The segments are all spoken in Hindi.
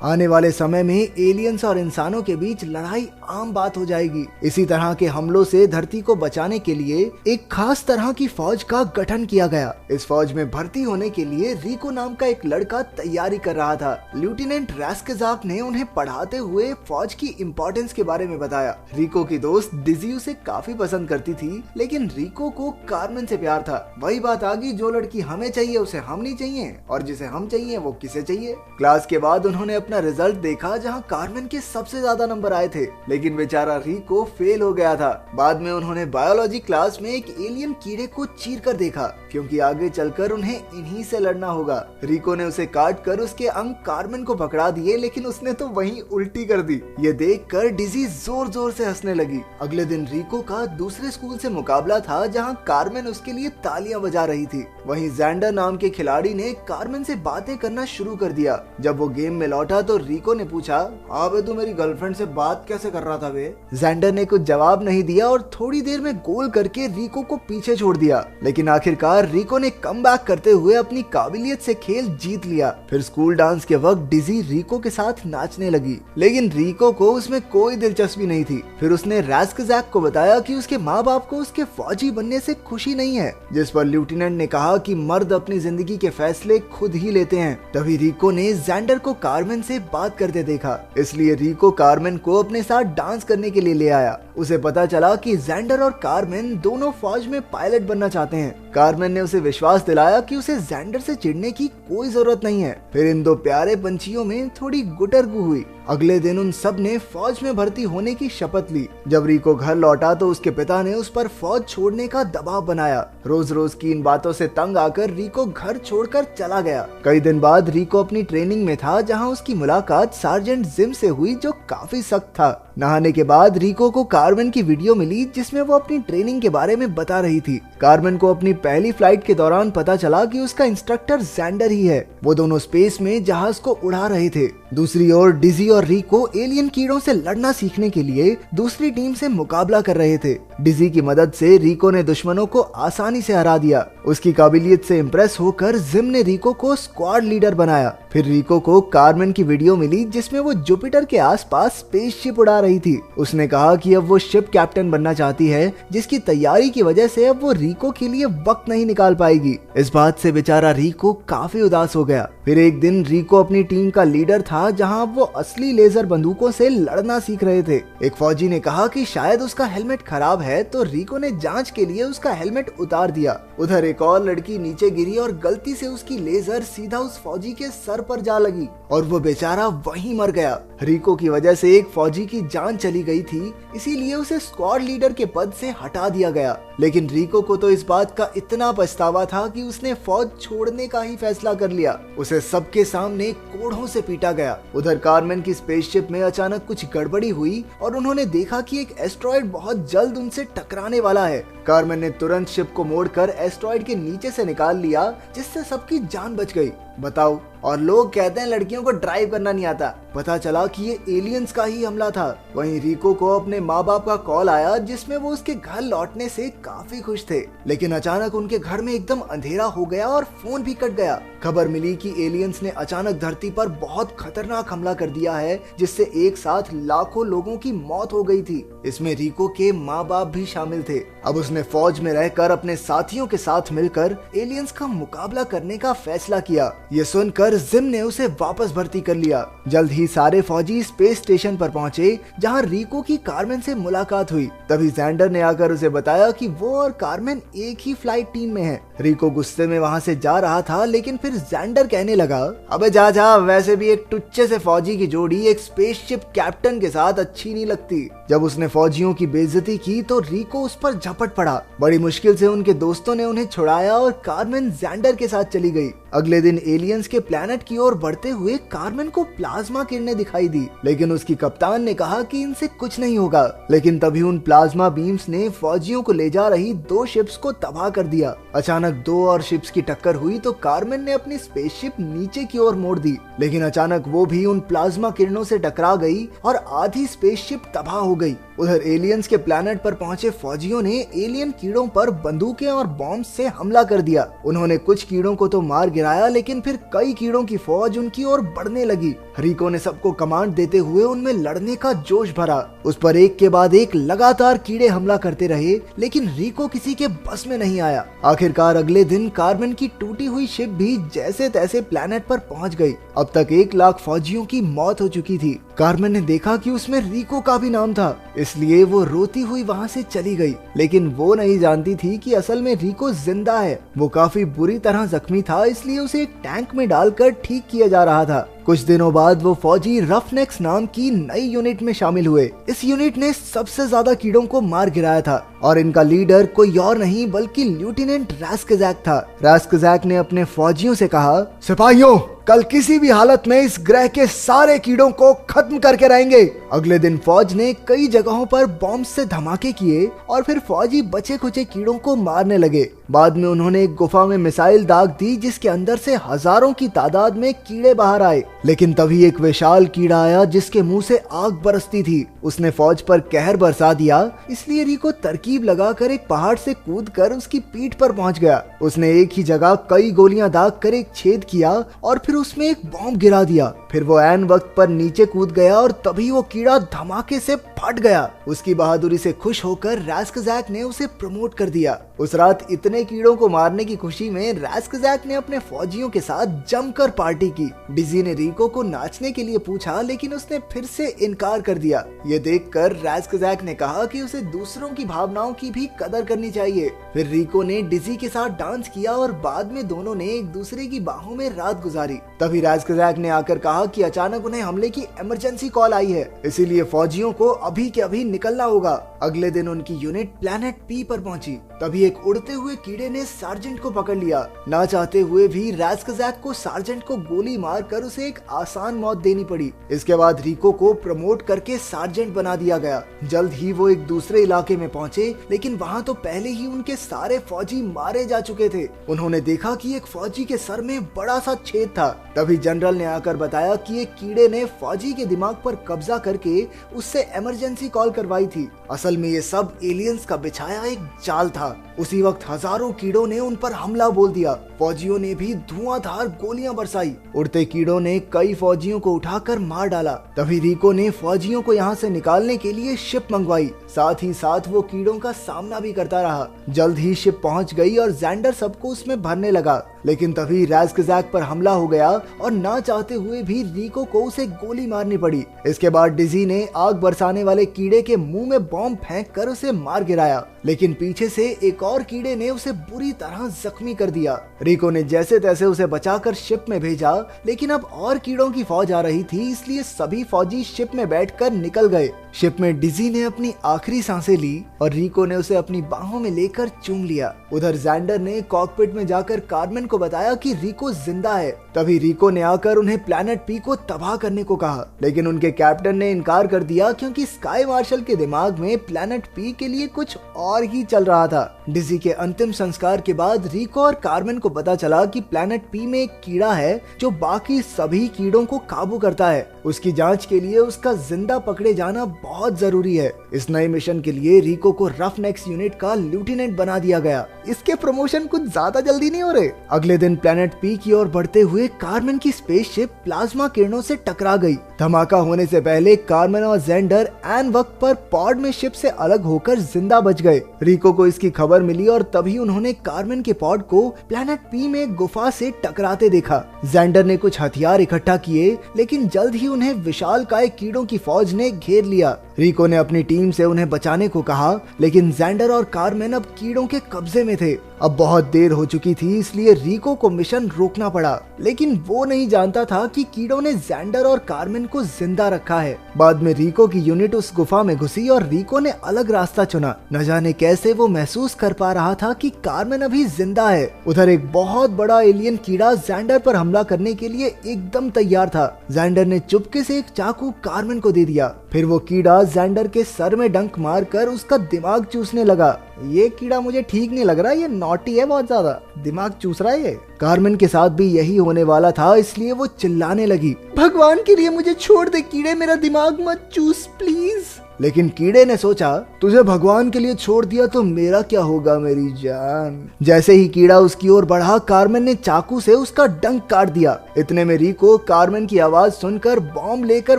आने वाले समय में एलियंस और इंसानों के बीच लड़ाई आम बात हो जाएगी। इसी तरह के हमलों से धरती को बचाने के लिए एक खास तरह की फौज का गठन किया गया। इस फौज में भर्ती होने के लिए रिको नाम का एक लड़का तैयारी कर रहा था। लेफ्टिनेंट रास्केज़ाक ने उन्हें पढ़ाते हुए फौज की इम्पोर्टेंस के बारे में बताया। रिको की दोस्त डिजी उसे काफी पसंद करती थी, लेकिन रिको को कार्मेन से प्यार था। वही बात आ गई, जो लड़की हमें चाहिए उसे हम नहीं चाहिए, और जिसे हम चाहिए वो किसे चाहिए। क्लास के बाद उन्होंने अपना रिजल्ट देखा, जहाँ कार्मेन के सबसे ज्यादा नंबर आए थे, लेकिन बेचारा रिको फेल हो गया था। बाद में उन्होंने बायोलॉजी क्लास में एक एलियन कीड़े को चीर कर देखा, क्योंकि आगे चलकर उन्हें इन्हीं से लड़ना होगा। रिको ने उसे काट कर उसके अंग कार्मेन को पकड़ा दिए, लेकिन उसने तो वहीं उल्टी कर दी। ये देखकर डिजी जोर जोर से हंसने लगी। अगले दिन रिको का दूसरे स्कूल से मुकाबला था, जहां कार्मेन उसके लिए तालियां बजा रही थी। वहीं जैंडर नाम के खिलाड़ी ने कार्मेन से बातें करना शुरू कर दिया। जब वो गेम में लौटा तो रिको ने पूछा, हाँ बे, तू मेरी गर्लफ्रेंड से बात कैसे कर रहा था बे? जैंडर ने कुछ जवाब नहीं दिया और थोड़ी देर में गोल करके रिको को पीछे छोड़ दिया। लेकिन आखिरकार रिको ने कमबैक करते हुए अपनी काबिलियत से खेल जीत लिया। फिर स्कूल डांस के वक्त डिजी रिको के साथ नाचने लगी, लेकिन रिको को उसमें कोई दिलचस्पी नहीं थी। फिर उसने रास्केज़ाक को बताया कि उसके माँ बाप को उसके फौजी बनने से खुशी नहीं है, जिस पर लेफ्टिनेंट ने कहा कि मर्द अपनी जिंदगी के फैसले खुद ही लेते हैं। तभी रिको ने जैंडर को कार्मेन से बात करते देखा, इसलिए रिको कार्मेन को अपने साथ डांस करने के लिए ले आया। उसे पता चला कि जैंडर और कार्मेन दोनों फौज में पायलट बनना चाहते हैं। कार्मेन ने उसे विश्वास दिलाया कि उसे जैंडर से चिढ़ने की कोई जरूरत नहीं है। फिर इन दो प्यारे पंछियों में थोड़ी गुटरगू हुई। अगले दिन उन सब ने फौज में भर्ती होने की शपथ ली। जब रिको घर लौटा तो उसके पिता ने उस पर फौज छोड़ने का दबाव बनाया। रोज रोज की इन बातों से तंग आकर रिको घर छोड़कर चला गया। कई दिन बाद रिको अपनी ट्रेनिंग में था, जहां उसकी मुलाकात सार्जेंट जिम से हुई, जो काफी सख्त था। नहाने के बाद रिको को कार्मेन की वीडियो मिली, जिसमें वो अपनी ट्रेनिंग के बारे में बता रही थी। कार्मेन को अपनी पहली फ्लाइट के दौरान पता चला कि उसका इंस्ट्रक्टर जैंडर ही है। वो दोनों स्पेस में जहाज को उड़ा रहे थे। दूसरी ओर डिजी और रिको एलियन कीड़ों से लड़ना सीखने के लिए दूसरी टीम से मुकाबला कर रहे थे। डिजी की मदद से रिको ने दुश्मनों को आसानी से हरा दिया। उसकी काबिलियत से इम्प्रेस होकर जिम ने रिको को स्क्वाड लीडर बनाया। फिर रिको को कार्मेन की वीडियो मिली, जिसमें वो जुपिटर के आसपास स्पेसशिप उड़ा रही थी। उसने कहा कि अब वो शिप कैप्टन बनना चाहती है, जिसकी तैयारी की वजह से अब वो रिको के लिए वक्त नहीं निकाल पाएगी। इस बात से बेचारा रिको काफी उदास हो गया। फिर एक दिन रिको अपनी टीम का लीडर था, जहां वो असली लेजर बंदूकों से लड़ना सीख रहे थे। एक फौजी ने कहा कि शायद उसका हेलमेट खराब है, तो रिको ने जांच के लिए उसका हेलमेट उतार दिया। उधर एक और लड़की नीचे गिरी और गलती से उसकी लेजर सीधा उस फौजी के सर पर जा लगी और वो बेचारा वहीं मर गया। रिको की वजह से एक फौजी की जान चली गई थी, इसीलिए उसे स्क्वाड लीडर के पद से हटा दिया गया। लेकिन रिको को तो इस बात का इतना पछतावा था कि उसने फौज छोड़ने का ही फैसला कर लिया। उसे सबके सामने कोड़ों से पीटा गया। उधर कार्मेन की स्पेसशिप में अचानक कुछ गड़बड़ी हुई और उन्होंने देखा कि एक एस्ट्रॉयड बहुत जल्द उनसे टकराने वाला है। कार्मेन ने तुरंत शिप को मोड़कर एस्ट्रॉयड के नीचे से निकाल लिया, जिससे सबकी जान बच गई। बताओ, और लोग कहते हैं लड़कियों को ड्राइव करना नहीं आता। पता चला कि ये एलियंस का ही हमला था। वहीं रिको को अपने माँ बाप का कॉल आया, जिसमें वो उसके घर लौटने से काफी खुश थे। लेकिन अचानक उनके घर में एकदम अंधेरा हो गया और फोन भी कट गया। खबर मिली कि एलियंस ने अचानक धरती पर बहुत खतरनाक हमला कर दिया है, जिससे एक साथ लाखों लोगों की मौत हो गई थी। इसमें रिको के माँ बाप भी शामिल थे। अब उसने फौज में रहकर अपने साथियों के साथ मिलकर एलियंस का मुकाबला करने का फैसला किया। ये सुनकर जिम ने उसे वापस भर्ती कर लिया। जल्द ही सारे फौजी स्पेस स्टेशन पर पहुंचे, जहां रिको की कार्मेन से मुलाकात हुई। तभी जैंडर ने आकर उसे बताया कि वो और कार्मेन एक ही फ्लाइट टीम में हैं। रिको गुस्से में वहां से जा रहा था, लेकिन फिर जैंडर कहने लगा, अबे जा, वैसे भी एक टुच्चे से फौजी की जोड़ी एक स्पेसशिप कैप्टन के साथ अच्छी नहीं लगती। जब उसने फौजियों की बेइज्जती की तो रिको उस पर झपट पड़ा। बड़ी मुश्किल से उनके दोस्तों ने उन्हें छुड़ाया और कार्मेन जैंडर के साथ चली गई। अगले दिन एलियंस के प्लेनेट की ओर बढ़ते हुए कार्मेन को प्लाज्मा किरणें दिखाई दी, लेकिन उसकी कप्तान ने कहा कि इनसे कुछ नहीं होगा। लेकिन तभी उन प्लाज्मा बीम्स ने फौजियों को ले जा रही 2 शिप्स को तबाह कर दिया। अचानक अचानक दो और शिप्स की टक्कर हुई तो कार्मेन ने अपनी स्पेसशिप नीचे की ओर मोड़ दी, लेकिन अचानक वो भी उन प्लाज्मा किरणों से टकरा गई और आधी स्पेसशिप तबाह हो गई। उधर एलियंस के प्लेनेट पर पहुंचे फौजियों ने एलियन कीड़ों पर बंदूकें और बॉम्ब से हमला कर दिया। उन्होंने कुछ कीड़ों को तो मार गिराया, लेकिन फिर कई कीड़ों की फौज उनकी ओर बढ़ने लगी। रिको ने सबको कमांड देते हुए उनमें लड़ने का जोश भरा। उस पर एक के बाद एक लगातार कीड़े हमला करते रहे, लेकिन रिको किसी के बस में नहीं आया। आखिरकार अगले दिन कार्मेन की टूटी हुई शिप भी जैसे तैसे प्लेनेट पर पहुंच गई। अब तक 1 लाख फौजियों की मौत हो चुकी थी। कार्मेन ने देखा कि उसमें रिको का भी नाम था, इसलिए वो रोती हुई वहाँ से चली गई। लेकिन वो नहीं जानती थी कि असल में रिको जिंदा है। वो काफी बुरी तरह जख्मी था, इसलिए उसे एक टैंक में डालकर ठीक किया जा रहा था। कुछ दिनों बाद वो फौजी रफनेक्स नाम की नई यूनिट में शामिल हुए। इस यूनिट ने सबसे ज्यादा कीड़ों को मार गिराया था और इनका लीडर कोई और नहीं बल्कि लेफ्टिनेंट रास्कजैक था। रास्कजैक ने अपने फौजियों से कहा, सिपाहियों, कल किसी भी हालत में इस ग्रह के सारे कीड़ों को खत्म करके रहेंगे। अगले दिन फौज ने कई जगहों पर बॉम्ब से धमाके किए और फिर फौजी बचे खुचे कीड़ों को मारने लगे। बाद में उन्होंने एक गुफा में मिसाइल दाग दी, जिसके अंदर से हजारों की तादाद में कीड़े बाहर आए। लेकिन तभी एक विशाल कीड़ा आया जिसके मुंह से आग बरसती थी। उसने फौज पर कहर बरसा दिया, इसलिए रिको तरकीब लगाकर एक पहाड़ से कूदकर उसकी पीठ पर पहुंच गया। उसने एक ही जगह कई गोलियां दाग कर एक छेद किया और फिर उसमें एक बॉम्ब गिरा दिया। फिर वो ऐन वक्त पर नीचे कूद गया और तभी वो कीड़ा धमाके से फट गया। उसकी बहादुरी से खुश होकर रास्कजैक ने उसे प्रमोट कर दिया। उस रात इतने कीड़ों को मारने की खुशी में रास्कजैक ने अपने फौजियों के साथ जमकर पार्टी की। डिजी ने रिको को नाचने के लिए पूछा, लेकिन उसने फिर से इनकार कर दिया। ये देखकर रास्कजैक ने कहा कि उसे दूसरों की भावनाओं की भी कदर करनी चाहिए। फिर रिको ने डिजी के साथ डांस किया और बाद में दोनों ने एक दूसरे की बाहों में रात गुजारी। तभी रास्कजैक ने आकर कहा कि अचानक उन्हें हमले की इमरजेंसी कॉल आई है, इसीलिए फौजियों को अभी के अभी निकलना होगा। अगले दिन उनकी यूनिट प्लेनेट पी पर पहुंची। तभी एक उड़ते हुए कीड़े ने सार्जेंट को पकड़ लिया। ना चाहते हुए भी रास्कजैक को सार्जेंट को गोली मारकर उसे एक आसान मौत देनी पड़ी। इसके बाद रिको को प्रमोट करके सार्जेंट बना दिया गया। जल्द ही वो एक दूसरे इलाके में पहुंचे, लेकिन वहां तो पहले ही उनके सारे फौजी मारे जा चुके थे। उन्होंने देखा कि एक फौजी के सर में बड़ा सा छेद था। तभी जनरल ने आकर बताया कि एक कीड़े ने फौजी के दिमाग पर कब्जा करके उससे इमरजेंसी कॉल करवाई थी। असल में ये सब एलियंस का बिछाया एक जाल था। उसी वक्त हजारों कीड़ों ने उन पर हमला बोल दिया। फौजियों ने भी धुआंधार गोलियां बरसाई। उड़ते कीड़ों ने कई फौजियों को उठाकर मार डाला। तभी रिको ने फौजियों को यहाँ से निकालने के लिए शिप मंगवाई। साथ ही साथ वो कीड़ों का सामना भी करता रहा। जल्द ही शिप पहुंच गई और जैंडर सबको उसमें भरने लगा। लेकिन तभी रास्कजैक पर हमला हो गया और ना चाहते हुए भी रिको को उसे गोली मारनी पड़ी। इसके बाद डिजी ने आग बरसाने वाले कीड़े के मुंह में बॉम्ब फेंक कर उसे मार गिराया, लेकिन पीछे से एक और कीड़े ने उसे बुरी तरह जख्मी कर दिया। रिको ने जैसे तैसे उसे बचाकर शिप में भेजा, लेकिन अब और कीड़ों की फौज आ रही थी, इसलिए सभी फौजी शिप में बैठकर निकल गए। शिप में डिजी ने अपनी आखिरी सांसें ली और रिको ने उसे अपनी बाहों में लेकर चूम लिया। उधर जैंडर ने कॉकपिट में जाकर कार्मेन को बताया कि रिको जिंदा है। तभी रिको ने आकर उन्हें प्लेनेट पी को तबाह करने को कहा, लेकिन उनके कैप्टन ने इनकार कर दिया क्योंकि स्काई मार्शल के दिमाग में प्लेनेट पी के लिए कुछ और ही चल रहा था। डिजी के अंतिम संस्कार के बाद रिको और कार्मेन को पता चला कि प्लेनेट पी में एक कीड़ा है जो बाकी सभी कीड़ों को काबू करता है। उसकी जांच के लिए उसका जिंदा पकड़े जाना बहुत जरूरी है। इस नए मिशन के लिए रिको को रफनेक्स यूनिट का लेफ्टिनेंट बना दिया गया। इसके प्रमोशन कुछ ज्यादा जल्दी नहीं हो रहे। अगले दिन प्लेनेट पी की ओर बढ़ते हुए कार्मेन की स्पेसशिप प्लाज्मा किरणों से टकरा गई। धमाका होने से पहले कार्मेन और जेंडर ऐन वक्त पर पॉड में शिप से अलग होकर जिंदा बच गए। रिको को इसकी खबर मिली और तभी उन्होंने कार्मेन के पॉड को प्लेनेट पी में गुफा से टकराते देखा। जेंडर ने कुछ हथियार इकट्ठा किए, लेकिन जल्द ही उन्हें विशालकाय कीड़ों की फौज ने घेर लिया। रिको ने अपनी टीम से उन्हें बचाने को कहा, लेकिन जेंडर और कार्मेन अब कीड़ों के कब्जे में थे। अब बहुत देर हो चुकी थी, इसलिए रिको को मिशन रोकना पड़ा, लेकिन वो नहीं जानता था कि कीड़ों ने जेंडर और कार्मेन को जिंदा रखा है। बाद में रिको की यूनिट उस गुफा में घुसी और रिको ने अलग रास्ता चुना। न जाने कैसे वो महसूस कर पा रहा था कि कार्मेन अभी जिंदा है। उधर एक बहुत बड़ा एलियन कीड़ा जेंडर पर हमला करने के लिए एकदम तैयार था। जेंडर ने चुपके से एक चाकू कार्मेन को दे दिया। फिर वो कीड़ा जेंडर के सर में डंक मारकर उसका दिमाग चूसने लगा। ये कीड़ा मुझे ठीक नहीं लग रहा, ये नॉटी है बहुत ज्यादा, दिमाग चूस रहा है ये। कार्मेन के साथ भी यही होने वाला था, इसलिए वो चिल्लाने लगी, भगवान के लिए मुझे छोड़ दे कीड़े, मेरा दिमाग मत चूस प्लीज। लेकिन कीड़े ने सोचा, तुझे भगवान के लिए छोड़ दिया तो मेरा क्या होगा मेरी जान। जैसे ही कीड़ा उसकी ओर बढ़ा, कार्मेन ने चाकू से उसका डंक काट दिया। इतने में रिको कार्मेन की आवाज सुनकर बॉम्ब लेकर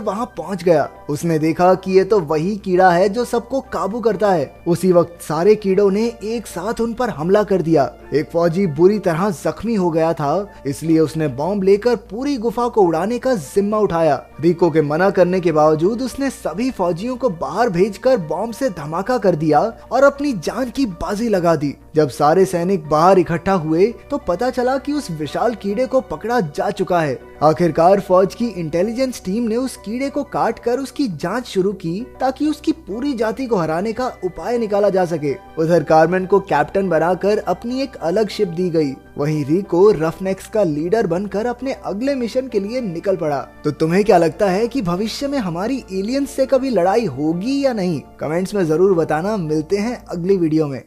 वहां पहुंच गया। उसने देखा कि ये तो वही कीड़ा है जो सबको काबू करता है। उसी वक्त सारे कीड़ों ने एक साथ उन पर हमला कर दिया। एक फौजी बुरी तरह जख्मी हो गया था, इसलिए उसने बॉम्ब लेकर पूरी गुफा को उड़ाने का जिम्मा उठाया। रिको के मना करने के बावजूद उसने सभी फौजियों को बाहर भेजकर बॉम्ब से धमाका कर दिया और अपनी जान की बाजी लगा दी। जब सारे सैनिक बाहर इकट्ठा हुए तो पता चला कि उस विशाल कीड़े को पकड़ा जा चुका है। आखिरकार फौज की इंटेलिजेंस टीम ने उस कीड़े को काट कर उसकी जांच शुरू की ताकि उसकी पूरी जाति को हराने का उपाय निकाला जा सके। उधर कार्मेन को कैप्टन बनाकर अपनी एक अलग शिप दी गई। वहीं रिको रफनेक्स का लीडर बनकर अपने अगले मिशन के लिए निकल पड़ा। तो तुम्हें क्या लगता है कि भविष्य में हमारी एलियंस से कभी लड़ाई होगी या नहीं? कमेंट्स में जरूर बताना। मिलते हैं अगली वीडियो में।